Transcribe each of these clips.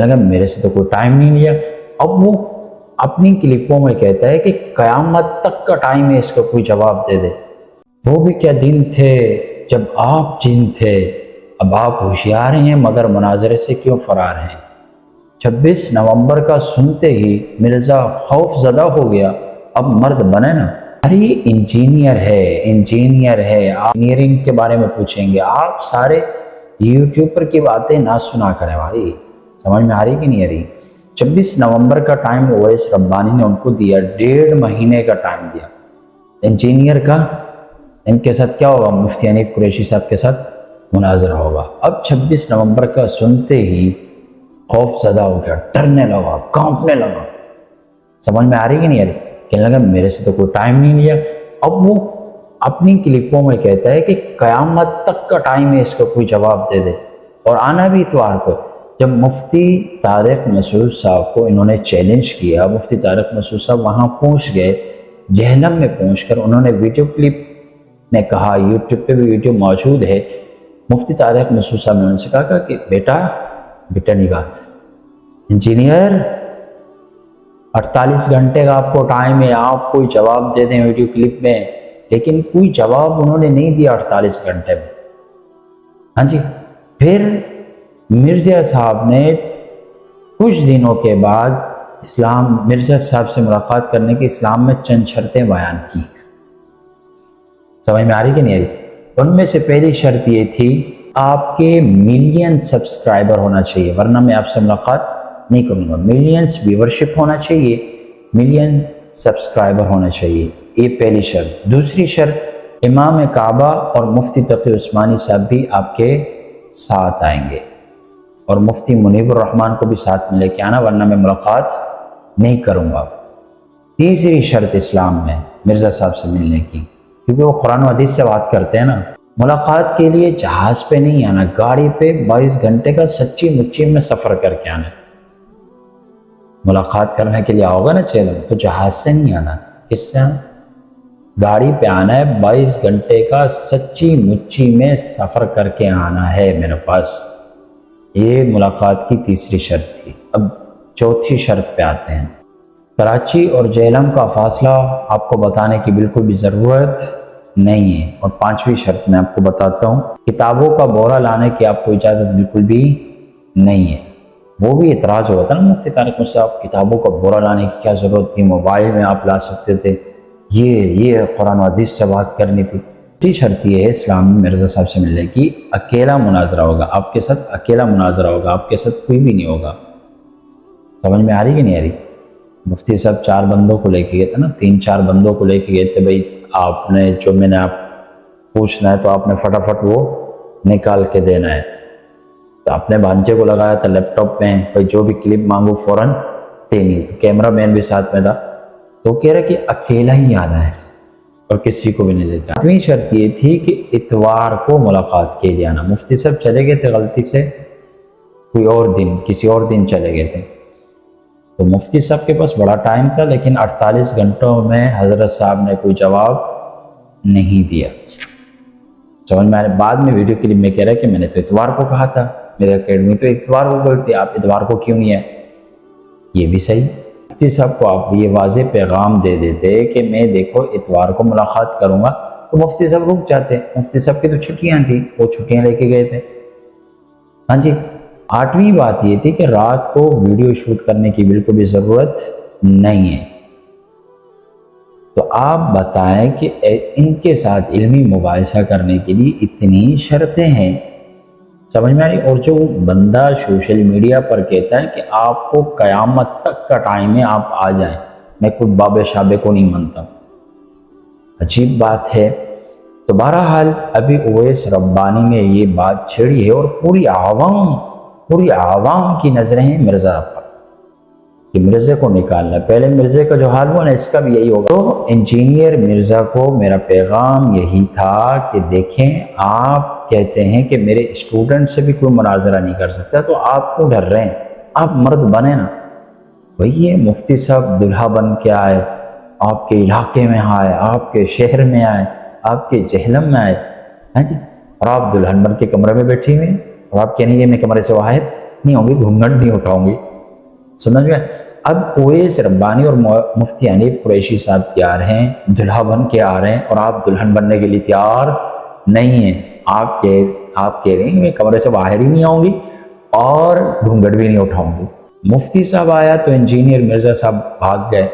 کہنے لگا میرے سے تو کوئی ٹائم نہیں لیا۔ اب وہ اپنی کلپوں میں کہتا ہے کہ قیامت تک کا ٹائم ہے اس کا کوئی جواب دے دے۔ وہ بھی کیا دن تھے جب آپ جن تھے، اب آپ ہوشیار ہیں مگر مناظرے سے کیوں فرار ہیں۔ 26 نومبر کا سنتے ہی مرزا خوف زدہ ہو گیا، اب مرد بنے نا۔ ارے انجینئر ہے، آپ انجینئرنگ کے بارے میں پوچھیں گے، آپ سارے یوٹیوب پر کی باتیں نہ سنا کریں بھائی، سمجھ میں آ رہی کہ نہیں آ رہی۔ 26 نومبر کا ٹائم اویس ربانی نے ان کو دیا، 1.5 مہینے کا ٹائم دیا۔ انجینئر کا ان کے ساتھ کیا ہوگا؟ مفتی حنیف قریشی صاحب کے ساتھ مناظرہ ہوگا۔ اب 26 نومبر کا سنتے ہی خوف زدہ ہو گیا، ڈرنے لگا، کانپنے لگا، سمجھ میں آ رہی کہ نہیں آ رہی؟ کہنے لگا میرے سے تو کوئی ٹائم نہیں لیا۔ اب وہ اپنی کلپوں میں کہتا ہے کہ قیامت تک کا ٹائم ہے اس کا کوئی جواب دے دے، اور آنا بھی اتوار کو۔ جب مفتی طارق مسعود صاحب کو انہوں نے چیلنج کیا، مفتی طارق مسعود صاحب وہاں پہنچ گئے، جہلم میں پہنچ کر انہوں نے ویڈیو کلپ میں کہا، یوٹیوب پہ بھی ویڈیو موجود ہے، مفتی طارق مسعود صاحب نے ان سے کہا کہ بیٹا نہیں کہا، انجینئر 48 گھنٹے کا آپ کو ٹائم ہے، آپ کوئی جواب دے دیں ویڈیو کلپ میں، لیکن کوئی جواب انہوں نے نہیں دیا 48 گھنٹے میں۔ ہاں جی، پھر مرزا صاحب نے کچھ دنوں کے بعد مرزا صاحب سے ملاقات کرنے کے اسلام میں چند شرطیں بیان کی، سمجھ میں آ رہی کہ نہیں آ رہی؟ ان میں سے پہلی شرط یہ تھی آپ کے 1 ملین سبسکرائبر ہونا چاہیے، ورنہ میں آپ سے ملاقات نہیں کروں گا۔ ملینز ویورشپ ہونا چاہیے، 1 ملین سبسکرائبر ہونا چاہیے، یہ پہلی شرط۔ دوسری شرط امام کعبہ اور مفتی تقی عثمانی صاحب بھی آپ کے ساتھ آئیں گے، اور مفتی منیب الرحمن کو بھی ساتھ میں لے کے آنا، ورنہ میں ملاقات نہیں کروں گا۔ تیسری شرط اسلام میں مرزا صاحب سے ملنے کی، کیونکہ وہ قرآن و حدیث سے بات کرتے ہیں نا، ملاقات کے لیے جہاز پہ نہیں آنا، گاڑی پہ 22 گھنٹے کا سچی مچی میں سفر کر کے آنا۔ ملاقات کرنے کے لیے آؤ گا نا چیلنج، تو جہاز سے نہیں آنا، کس سے آنا؟ گاڑی پہ آنا ہے، 22 گھنٹے کا سچی مچی میں سفر کر کے آنا ہے میرے پاس۔ یہ ملاقات کی تیسری شرط تھی۔ اب چوتھی شرط پہ آتے ہیں۔ کراچی اور جہلم کا فاصلہ آپ کو بتانے کی بالکل بھی ضرورت نہیں ہے، اور 5ویں شرط میں آپ کو بتاتا ہوں، کتابوں کا بورا لانے کی آپ کو اجازت بالکل بھی نہیں ہے۔ وہ بھی اعتراض ہوا تھا نا مفتی طارق مسعود صاحب، کتابوں کا بورا لانے کی کیا ضرورت تھی، موبائل میں آپ لا سکتے تھے، یہ قرآن و حدیث سے بات کرنی تھی۔ تیسری شرط یہ ہے اسلام میں مرزا صاحب سے ملنے کی، اکیلا مناظرہ ہوگا آپ کے ساتھ، اکیلا مناظرہ ہوگا آپ کے ساتھ، کوئی بھی نہیں ہوگا۔ سمجھ میں آ رہی کہ نہیں آ رہی؟ مفتی صاحب 4 بندوں کو لے کے گئے تھے نا، 3-4 بندوں کو لے کے گئے تھے، بھائی آپ نے جو میں نے آپ پوچھنا ہے تو آپ نے فٹافٹ وہ نکال کے دینا ہے۔ تو اپنے بھانجے کو لگایا تھا لیپ ٹاپ میں، بھائی جو بھی کلپ مانگو فوراً دینی، تو کیمرہ مین بھی ساتھ میں تھا، تو کہہ رہا کہ اکیلا ہی آنا ہے اور کسی کو بھی نہیں لیتا۔ 8ویں شرط یہ تھی کہ اتوار کو ملاقات کے لیے آنا۔ مفتی صاحب چلے گئے تھے غلطی سے، کوئی اور دن، کسی اور دن چلے گئے تھے، تو مفتی صاحب کے پاس بڑا ٹائم تھا، لیکن 48 گھنٹوں میں حضرت صاحب نے کوئی جواب نہیں دیا۔ سمجھ میں بعد میں ویڈیو کلپ میں کہہ رہا ہے کہ میں نے تو اتوار کو کہا تھا، میرے اکیڈمی تو اتوار کو بولتی، آپ اتوار کو کیوں نہیں ہے؟ یہ بھی صحیح۔ مفتی صاحب کو آپ یہ واضح پیغام دے دیتے کہ میں دیکھو اتوار کو ملاقات کروں گا، تو مفتی صاحب رک جاتے۔ مفتی صاحب کی تو چھٹیاں تھیں، وہ چھٹیاں لے کے گئے تھے۔ ہاں جی، 8ویں بات یہ تھی کہ رات کو ویڈیو شوٹ کرنے کی بالکل بھی ضرورت نہیں ہے۔ تو آپ بتائیں کہ ان کے ساتھ علمی مباحثہ کرنے کے لیے اتنی شرطیں ہیں، سمجھ میں آ رہی؟ اور جو بندہ سوشل میڈیا پر کہتا ہے کہ آپ کو قیامت تک کا ٹائم ہے، آپ آ جائیں، میں خود بابے شابے کو نہیں مانتا، عجیب بات ہے۔ تو بہرحال ابھی اویس ربانی نے یہ بات چھیڑی ہے، اور پوری عوام کی نظریں ہیں مرزا پر کہ مرزا کو نکالنا ہے۔ پہلے مرزا کا جو حال ہوا نا، اس کا بھی یہی ہوگا۔ تو انجینئر مرزا کو میرا پیغام یہی تھا کہ دیکھیں، آپ کہتے ہیں کہ میرے اسٹوڈنٹ سے بھی کوئی مناظرہ نہیں کر سکتا، تو آپ کیوں ڈر رہے ہیں؟ آپ مرد بنے نا۔ بھئی یہ مفتی صاحب دلہا بن کے آئے، آپ کے علاقے میں آئے، آپ کے شہر میں آئے، آپ کے جہلم میں آئے، ہاں جی، اور آپ دلہن بن کے کمرے میں بیٹھی ہوئے ہیں، اور آپ کہنے یہ میں کمرے سے باہر نہیں ہوں گی، گھونگھٹ نہیں اٹھاؤں گی، سمجھ میں؟ اب اویس ربانی اور مفتی حنیف قریشی صاحب تیار ہیں، دلہا بن کے آ رہے ہیں، اور آپ دلہن بننے کے لیے تیار نہیں ہیں۔ آپ کہہ رہے ہیں میں کمرے سے باہر ہی نہیں آؤں گی اور گھونگھٹ بھی نہیں اٹھاؤں گی۔ مفتی صاحب آیا تو انجینئر مرزا صاحب بھاگ گئے۔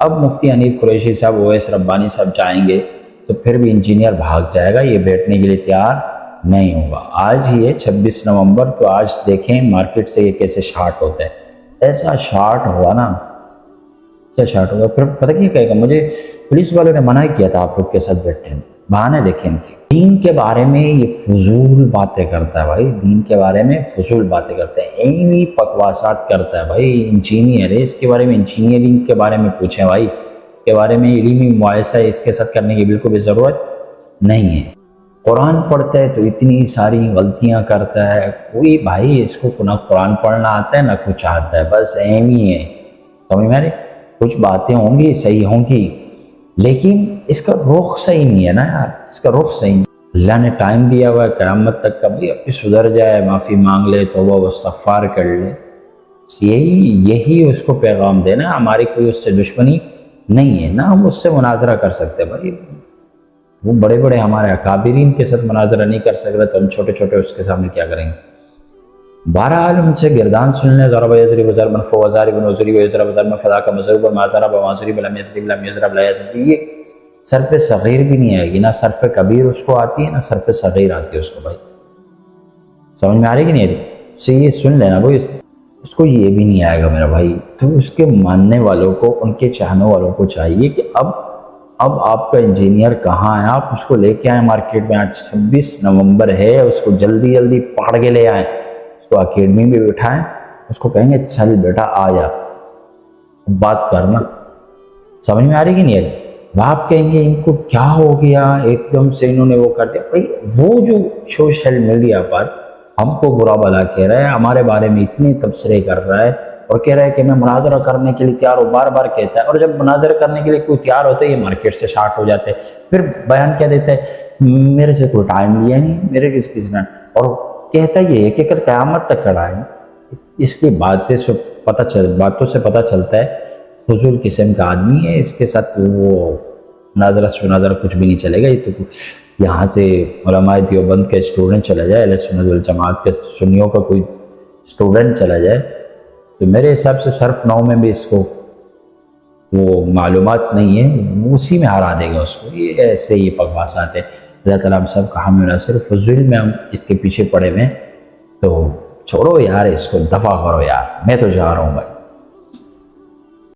اب مفتی حنیف قریشی صاحب اویس ربانی صاحب جائیں گے تو پھر بھی انجینئر بھاگ جائے گا، یہ بیٹھنے کے لیے تیار نہیں ہوگا۔ آج ہی ہے 26 نومبر، تو آج دیکھیں مارکیٹ سے یہ کیسے شارٹ ہوتا ہے۔ ایسا شارٹ ہوا نا، ایسا شارٹ ہوگا، پھر پتہ کیا کہے گا، مجھے پولیس والوں نے منع کیا تھا آپ لوگ کے ساتھ بیٹھے ہیں۔ بہانے دیکھیں ان کے، دین کے بارے میں یہ فضول باتیں کرتا ہے بھائی، دین کے بارے میں فضول باتیں کرتا ہے، ایویں بکواسات کرتا ہے بھائی۔ انجینئر ہے، اس کے بارے میں انجینئرنگ کے بارے میں پوچھیں بھائی، اس کے بارے میں علمی مباحثہ اس کے ساتھ کرنے کی بالکل بھی ضرورت نہیں ہے۔ قرآن پڑھتا ہے تو اتنی ساری غلطیاں کرتا ہے، کوئی بھائی اس کو نہ قرآن پڑھنا آتا ہے نہ کچھ آتا ہے، بس ایم ہی ہے، سمجھ میں آ رہی؟ کچھ باتیں ہوں گی صحیح ہوں گی لیکن اس کا رخ صحیح نہیں ہے نا یار، اس کا رخ صحیح نہیں۔ اللہ نے ٹائم دیا ہوا ہے قیامت تک، کبھی اپنی سدھر جائے، معافی مانگ لے، توبہ واستغفار کر لے، یہی اس کو پیغام دینا۔ ہماری کوئی اس سے دشمنی نہیں ہے، نہ ہم اس سے مناظرہ کر سکتے بھائی، وہ بڑے بڑے ہمارے اکابرین کے ساتھ مناظرہ نہیں کر سکتے تو ہم چھوٹے چھوٹے اس کے سامنے کیا کریں گے؟ بہرحال ان سے گردان سننے ضرب یزری وزر منفو وزاری بن وزری و یزر وزر میں فضا کا مضروب و معذرہ بمعذری بلم یزری بلم یزر بلا یزری، یہ صرف صغیر بھی نہیں آئے گی، نہ صرف کبیر اس کو آتی ہے نہ صرف صغیر آتی ہے اس کو بھائی، سمجھ میں آ رہی کہ نہیں آ رہی؟ سے یہ سن لینا بھائی، اس کو یہ بھی نہیں آئے گا میرا بھائی۔ تو اس کے ماننے والوں کو، ان کے چاہنے والوں کو چاہیے کہ اب آپ کا انجینئر کہاں ہے، آپ اس کو لے کے آئیں مارکیٹ میں، آج 26 نومبر ہے، اس کو جلدی جلدی پکڑ کے لے آئیں، اس کو اکیڈمی میں بٹھائیں، اس کو کہیں گے چل بیٹا آ جا بات کرنا، سمجھ میں آ رہی کہ نہیں آ رہی؟ آپ کہیں گے ان کو کیا ہو گیا ایک دم سے انہوں نے وہ کر دیا۔ بھائی وہ جو سوشل میڈیا پر ہم کو برا بھلا کہہ رہا ہے، ہمارے بارے میں اتنے تبصرے کر رہا ہے اور کہہ رہا ہے کہ میں مناظرہ کرنے کے لیے تیار ہوں، بار بار کہتا ہے، اور جب مناظرہ کرنے کے لیے کوئی تیار ہوتا ہے یہ مارکیٹ سے شارٹ ہو جاتے ہیں، پھر بیان کیا دیتا ہے، میرے سے کوئی ٹائم لیا نہیں، میرے کس نے، اور کہتا یہ ہے کہ قیامت تک کھڑا ہے۔ اس کی باتوں سے پتہ چلتا ہے فضول قسم کا آدمی ہے، اس کے ساتھ وہ مناظرہ کچھ بھی نہیں چلے گا۔ یہ تو یہاں سے علماء دیوبند کے اسٹوڈنٹ چلا جائے، اہل سنت والجماعت کے سنیوں کا کوئی اسٹوڈنٹ چلا جائے تو میرے حساب سے صرف 9 میں بھی اس کو وہ معلومات نہیں ہے، اسی میں ہرا دے گا اس کو۔ یہ ایسے ہی بکواسات ہے۔ اللہ تعالیٰ ہم سب کا حامی ناصر، فضول میں ہم اس کے پیچھے پڑے ہوئے، تو چھوڑو یار، اس کو دفع کرو یار، میں تو جا رہا ہوں بھائی۔